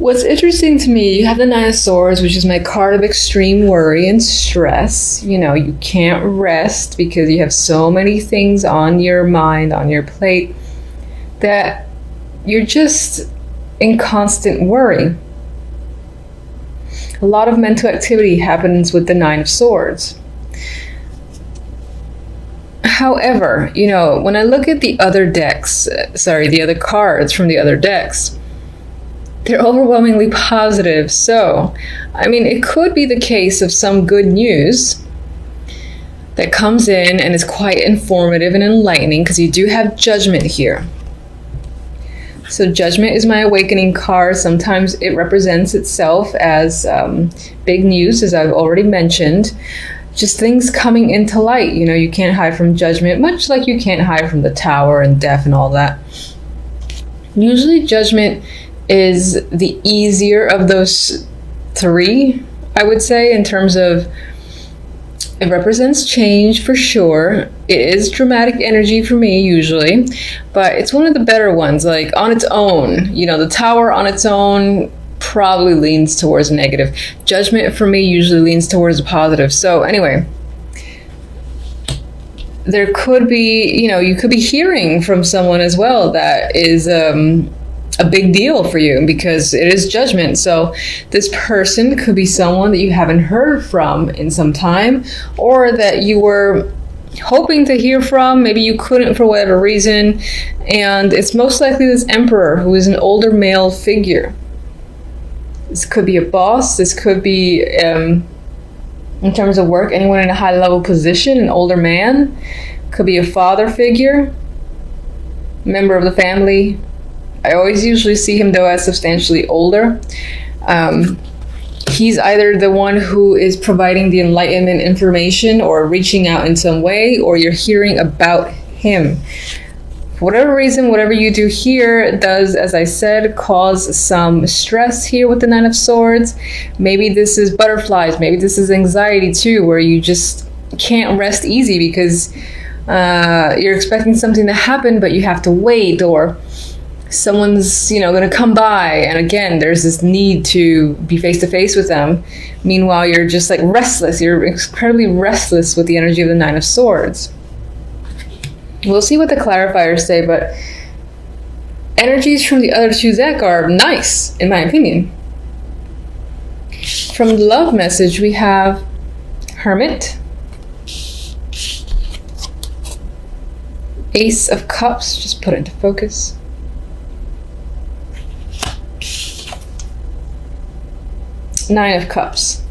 What's interesting to me, you have the Nine of Swords, which is my card of extreme worry and stress. You know, you can't rest because you have so many things on your mind, on your plate, that you're just in constant worry. A lot of mental activity happens with the Nine of Swords. However, you know, when I look at the other cards from the other decks, they're overwhelmingly positive. So, I mean, it could be the case of some good news that comes in and is quite informative and enlightening, because you do have Judgment here. So Judgment is my awakening card. Sometimes it represents itself as big news, as I've already mentioned. Just things coming into light. You know, you can't hide from Judgment, much like you can't hide from the Tower and death and all that. Usually Judgment is the easier of those three, I would say, in terms of it represents change for sure. It is dramatic energy for me usually, but it's one of the better ones. Like on its own, you know, the Tower on its own probably leans towards negative. Judgment for me usually leans towards positive. So anyway, there could be, you know, you could be hearing from someone as well that is a big deal for you, because it is Judgment. So this person could be someone that you haven't heard from in some time, or that you were hoping to hear from. Maybe you couldn't for whatever reason, and it's most likely this Emperor, who is an older male figure. This could be a boss. This could be, in terms of work, anyone in a high level position, an older man. Could be a father figure, member of the family. I always usually see him, though, as substantially older. He's either the one who is providing the enlightenment information or reaching out in some way, or you're hearing about him. For whatever reason, whatever you do here does, as I said, cause some stress here with the Nine of Swords. Maybe this is butterflies. Maybe this is anxiety too, where you just can't rest easy because you're expecting something to happen, but you have to wait, or someone's, you know, going to come by, and again, there's this need to be face to face with them. Meanwhile, you're just like restless. You're incredibly restless with the energy of the Nine of Swords. We'll see what the clarifiers say, but energies from the other two decks are nice, in my opinion. From the love message, we have Hermit, Ace of Cups, just put it into focus, Nine of Cups.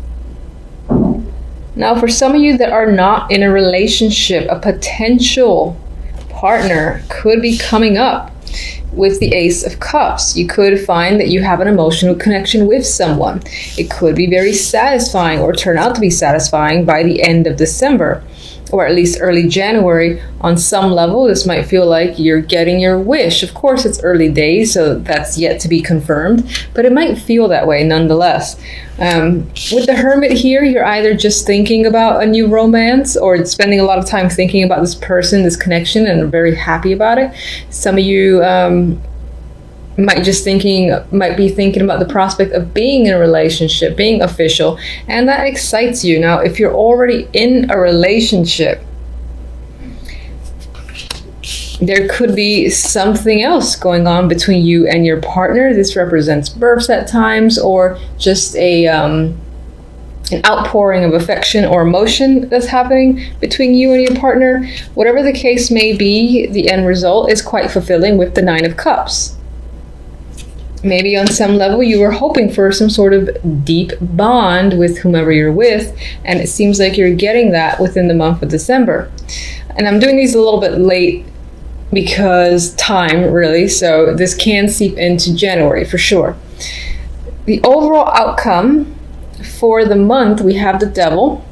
Now, for some of you that are not in a relationship, a potential partner could be coming up with the Ace of Cups. You could find that you have an emotional connection with someone. It could be very satisfying, or turn out to be satisfying by the end of December, or at least early January. On some level, this might feel like you're getting your wish. Of course, it's early days, so that's yet to be confirmed, but it might feel that way nonetheless. With the Hermit here, you're either just thinking about a new romance, or spending a lot of time thinking about this person, this connection, and are very happy about it. Some of you might be thinking about the prospect of being in a relationship, being official, and that excites you. Now, if you're already in a relationship, there could be something else going on between you and your partner. This represents births at times, or just an outpouring of affection or emotion that's happening between you and your partner. Whatever the case may be, the end result is quite fulfilling with the Nine of Cups. Maybe on some level you were hoping for some sort of deep bond with whomever you're with, and it seems like you're getting that within the month of December. And I'm doing these a little bit late because time, really, so this can seep into January for sure. The overall outcome for the month, we have the Devil,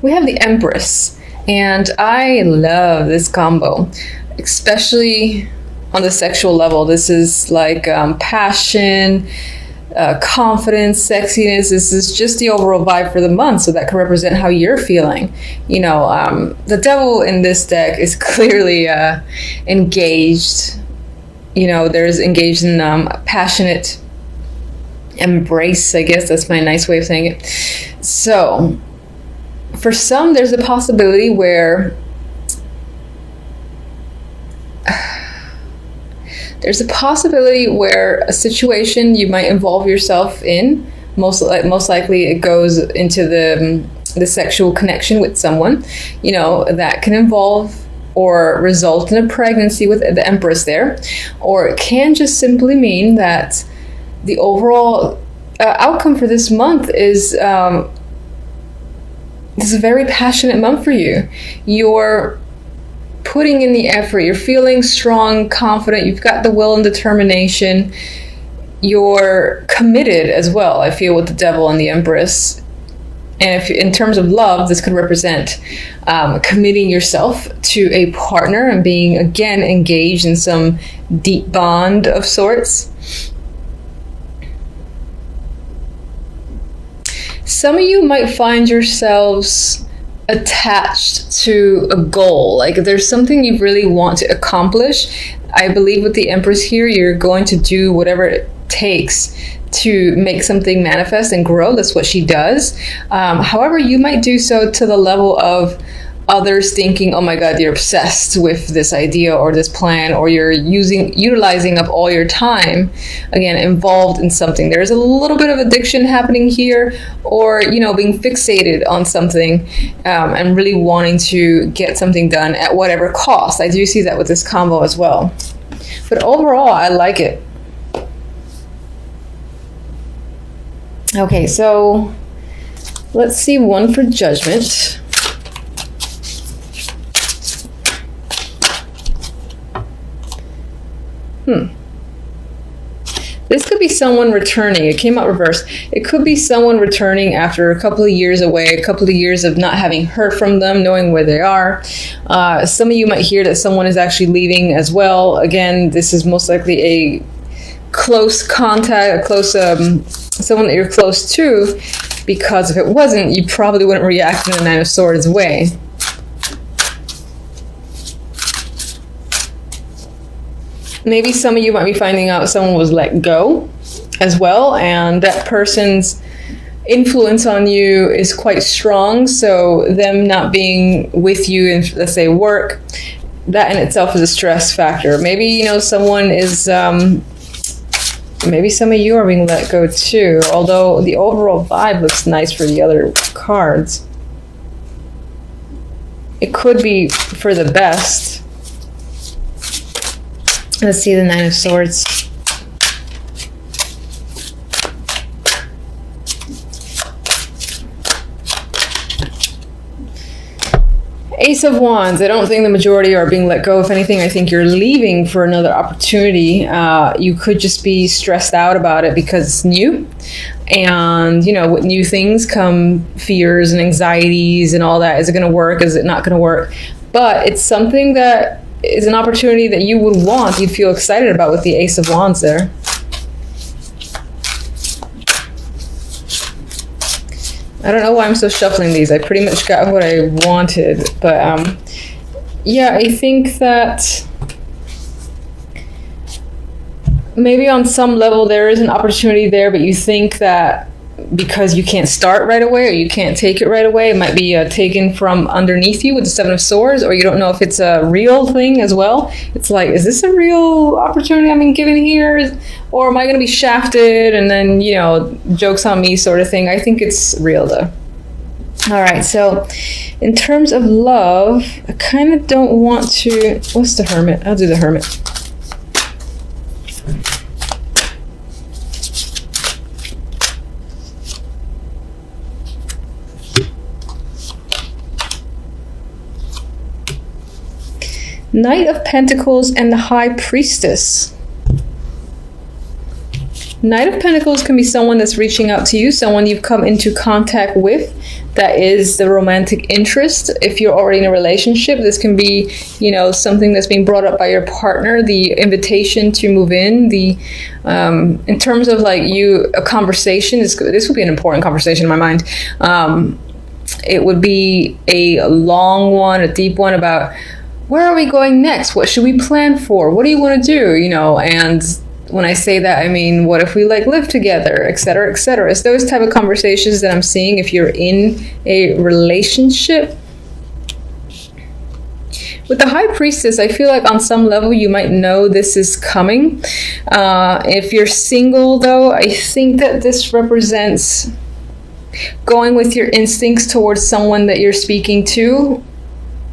we have the Empress, and I love this combo, especially on the sexual level. This is like passion, confidence, sexiness. This is just the overall vibe for the month, so that can represent how you're feeling. You know, the Devil in this deck is clearly engaged, there's engaged in passionate embrace, I guess that's my nice way of saying it. So for some, there's a possibility where a situation you might involve yourself in, most likely it goes into the sexual connection with someone, that can involve or result in a pregnancy with the Empress there, or it can just simply mean that the overall outcome for this month is this is a very passionate month for you. You're putting in the effort, you're feeling strong, confident, you've got the will and determination, you're committed as well, I feel, with the Devil and the Empress. And if in terms of love, this could represent committing yourself to a partner and being, again, engaged in some deep bond of sorts. Some of you might find yourselves attached to a goal. Like there's something you really want to accomplish. I believe with the Empress here, you're going to do whatever it takes to make something manifest and grow. That's what she does. However, you might do so to the level of others thinking, oh my God, you're obsessed with this idea or this plan, or you're utilizing up all your time, again, involved in something. There's a little bit of addiction happening here, or, being fixated on something and really wanting to get something done at whatever cost. I do see that with this combo as well. But overall, I like it. Okay, so let's see one for judgment. This could be someone returning. It came out reversed. It could be someone returning after a couple of years away, a couple of years of not having heard from them, knowing where they are. Some of you might hear that someone is actually leaving as well. Again, this is most likely a close contact, someone that you're close to, because if it wasn't, you probably wouldn't react in the Nine of Swords way. Maybe some of you might be finding out someone was let go as well, and that person's influence on you is quite strong. So them not being with you in, let's say, work, that in itself is a stress factor. Maybe, someone is, maybe some of you are being let go too, although the overall vibe looks nice for the other cards. It could be for the best. Let's see the Nine of Swords. Ace of Wands. I don't think the majority are being let go. If anything, I think you're leaving for another opportunity. You could just be stressed out about it because it's new. And, with new things come fears and anxieties and all that. Is it going to work? Is it not going to work? But it's something that is an opportunity that you would want, you'd feel excited about with the Ace of Wands there. I don't know why I'm still shuffling these. I pretty much got what I wanted. But yeah, I think that maybe on some level there is an opportunity there, but you think that because you can't start right away or you can't take it right away, it might be taken from underneath you with the Seven of Swords, or you don't know if it's a real thing as well. It's like, is this a real opportunity I'm being given here? Or am I going to be shafted and then, joke's on me sort of thing? I think it's real though. All right, so in terms of love, I kind of don't want to... What's the Hermit? I'll do the Hermit. Knight of Pentacles and the High Priestess. Knight of Pentacles can be someone that's reaching out to you, someone you've come into contact with. That is the romantic interest. If you're already in a relationship, this can be, something that's being brought up by your partner, the invitation to move in, in terms of a conversation, this would be an important conversation in my mind. It would be a long one, a deep one about where are we going next? What should we plan for? What do you want to do? And when I say that, I mean, what if we live together, et cetera, et cetera. It's those type of conversations that I'm seeing if you're in a relationship. With the High Priestess, I feel like on some level you might know this is coming. If you're single, though, I think that this represents going with your instincts towards someone that you're speaking to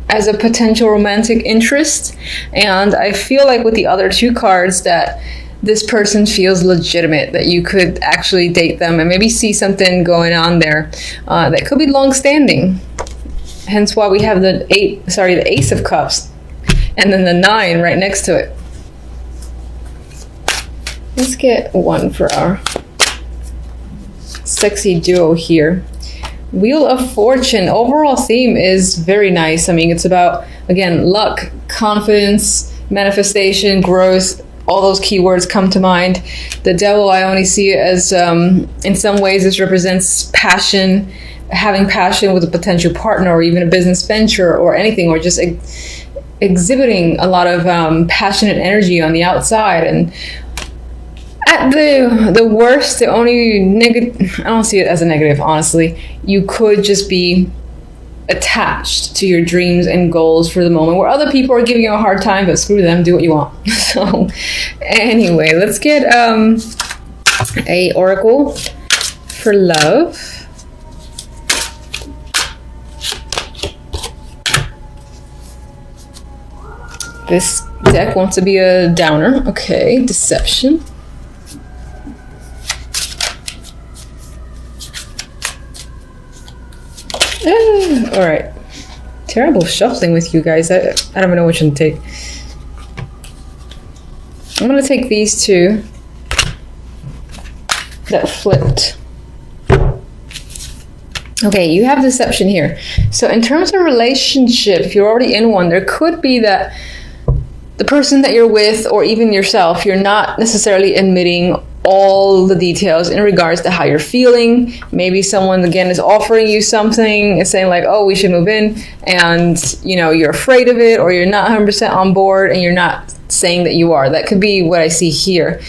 as a potential romantic interest. And I feel like with the other two cards that this person feels legitimate, that you could actually date them and maybe see something going on there that could be long-standing. Hence why we have the Ace of Cups and then the 9 right next to it. Let's get one for our sexy duo here. Wheel of Fortune. Overall theme is very nice. I mean, it's about, again, luck, confidence, manifestation, growth. All those keywords come to mind. The Devil, I only see it as, in some ways, this represents passion, having passion with a potential partner or even a business venture or anything, or just exhibiting a lot of passionate energy on the outside. And at the worst, the only negative, I don't see it as a negative, honestly. You could just be attached to your dreams and goals for the moment, where other people are giving you a hard time, but screw them, do what you want. So anyway, let's get a oracle for love. This deck wants to be a downer. Okay, deception. All right. Terrible shuffling with you guys. I don't even know which one to take. I'm going to take these two that flipped. Okay, you have deception here. So in terms of relationship, if you're already in one, there could be that the person that you're with, or even yourself, you're not necessarily admitting all the details in regards to how you're feeling. Maybe someone, again, is offering you something and saying oh, we should move in, and you're afraid of it, or you're not 100% on board and you're not saying that you are. That could be what I see here.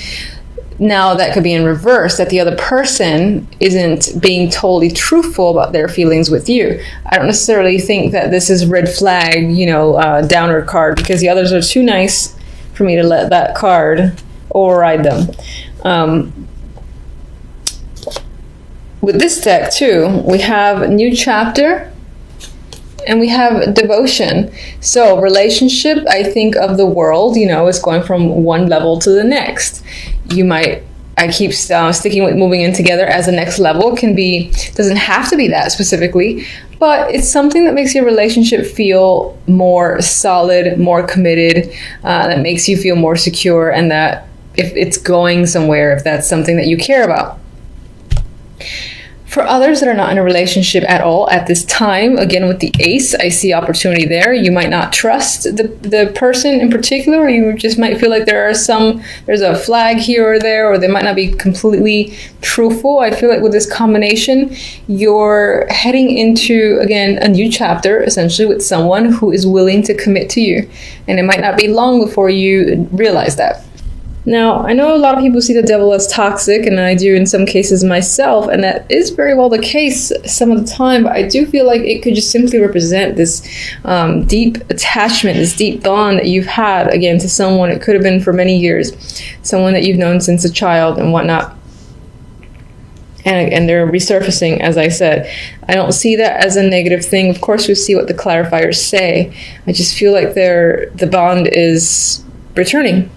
Now that could be in reverse, that the other person isn't being totally truthful about their feelings with you. I don't necessarily think that this is red flag, downer card, because the others are too nice for me to let that card override them. With this deck too, we have a new chapter and we have devotion. So relationship, I think of the world, is going from one level to the next. I keep sticking with moving in together as the next level. Doesn't have to be that specifically, but it's something that makes your relationship feel more solid, more committed, that makes you feel more secure, and that if it's going somewhere, if that's something that you care about. For others that are not in a relationship at all at this time, again with the Ace, I see opportunity there. You might not trust the person in particular, or you just might feel like there's a flag here or there, or they might not be completely truthful. I feel like with this combination, you're heading into, again, a new chapter, essentially, with someone who is willing to commit to you. And it might not be long before you realize that. Now, I know a lot of people see the Devil as toxic, and I do in some cases myself, and that is very well the case some of the time, but I do feel like it could just simply represent this deep attachment, this deep bond that you've had, again, to someone. It could have been for many years, someone that you've known since a child and whatnot. And they're resurfacing, as I said. I don't see that as a negative thing. Of course, we see what the clarifiers say. I just feel like the bond is returning,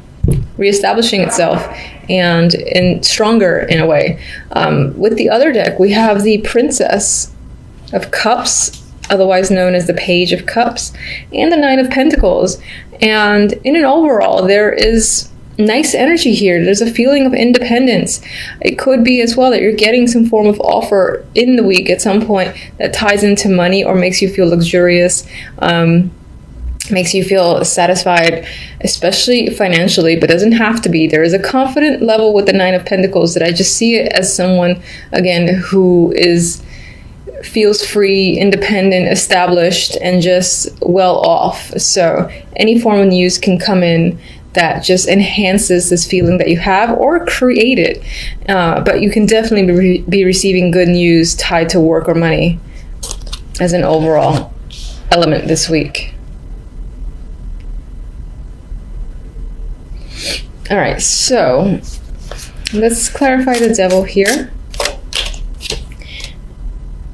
reestablishing itself, and stronger in a way. With the other deck, we have the Princess of Cups, otherwise known as the Page of Cups, and the Nine of Pentacles. And in an overall, there is nice energy here. There's a feeling of independence. It could be as well that you're getting some form of offer in the week at some point that ties into money or makes you feel luxurious, makes you feel satisfied, especially financially, but doesn't have to be. There is a confident level with the Nine of Pentacles that I just see it as someone, again, who is feels free, independent, established, and just well off. So any form of news can come in that just enhances this feeling that you have, or create it. But you can definitely be receiving good news tied to work or money as an overall element this week. All right, so let's clarify the devil here.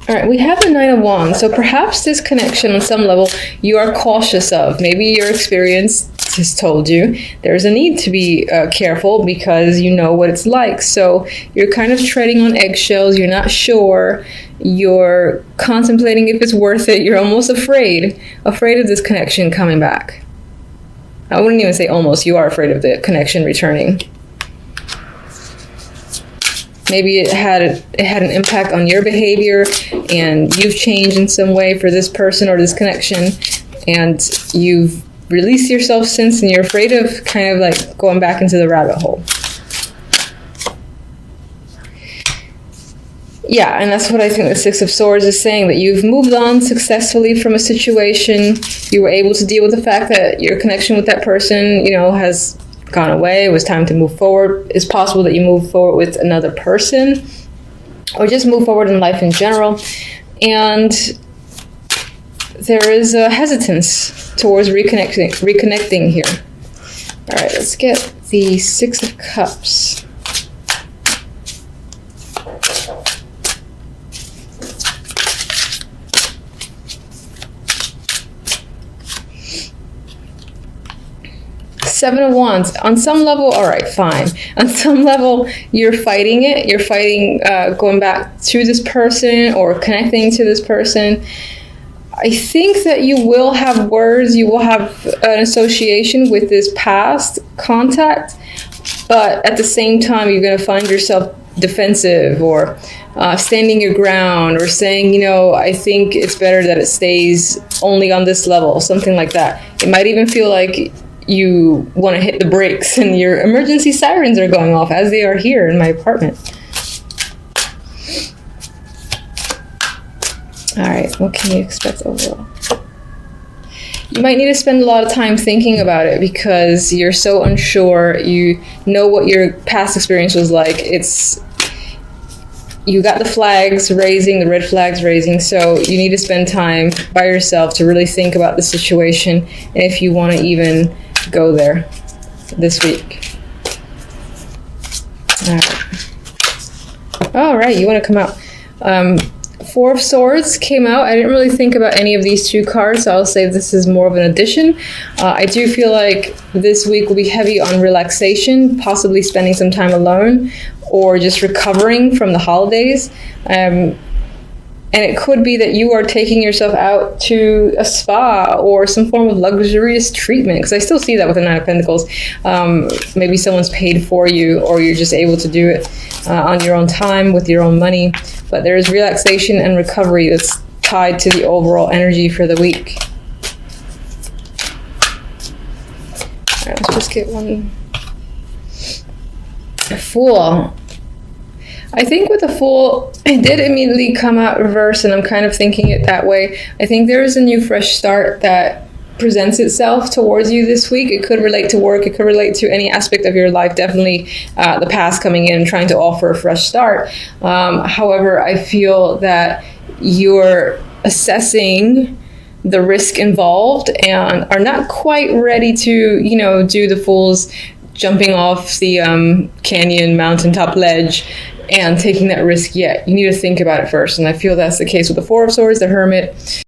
All right, we have the Nine of Wands. So perhaps this connection on some level you are cautious of. Maybe your experience has told you there's a need to be careful because you know what it's like. So you're kind of treading on eggshells. You're not sure. You're contemplating if it's worth it. You're almost afraid of this connection coming back. I wouldn't even say almost. You are afraid of the connection returning. Maybe it had an impact on your behavior, and you've changed in some way for this person or this connection, and you've released yourself since, and you're afraid of kind of like going back into the rabbit hole. Yeah, and that's what I think the Six of Swords is saying, that you've moved on successfully from a situation. You were able to deal with the fact that your connection with that person, has gone away. It was time to move forward. It's possible that you move forward with another person, or just move forward in life in general. And there is a hesitance towards reconnecting here. All right, let's get the Six of Cups. Seven of Wands. On some level, all right, fine. On some level, you're fighting it. You're fighting going back to this person or connecting to this person. I think that you will have words. You will have an association with this past contact. But at the same time, you're going to find yourself defensive, or standing your ground, or saying, I think it's better that it stays only on this level, something like that. It might even feel like you want to hit the brakes and your emergency sirens are going off, as they are here in my apartment. All right, what can you expect overall? You might need to spend a lot of time thinking about it because you're so unsure. You know what your past experience was like. You got the flags raising, the red flags raising, so you need to spend time by yourself to really think about the situation, and if you want to even go there this week. All right, you want to come out. Four of Swords came out. I didn't really think about any of these two cards, so I'll say this is more of an addition. I do feel like this week will be heavy on relaxation, possibly spending some time alone, or just recovering from the holidays. And it could be that you are taking yourself out to a spa or some form of luxurious treatment, because I still see that with the Nine of Pentacles. Maybe someone's paid for you, or you're just able to do it on your own time with your own money. But there is relaxation and recovery that's tied to the overall energy for the week. All right, let's just get one. Fool. I think with the Fool, it did immediately come out reverse, and I'm kind of thinking it that way. I think there is a new fresh start that presents itself towards you this week. It could relate to work. It could relate to any aspect of your life. Definitely the past coming in and trying to offer a fresh start. However, I feel that you're assessing the risk involved and are not quite ready to, do the Fool's jumping off the canyon mountaintop ledge and taking that risk yet. You need to think about it first. And I feel that's the case with the Four of Swords, the Hermit,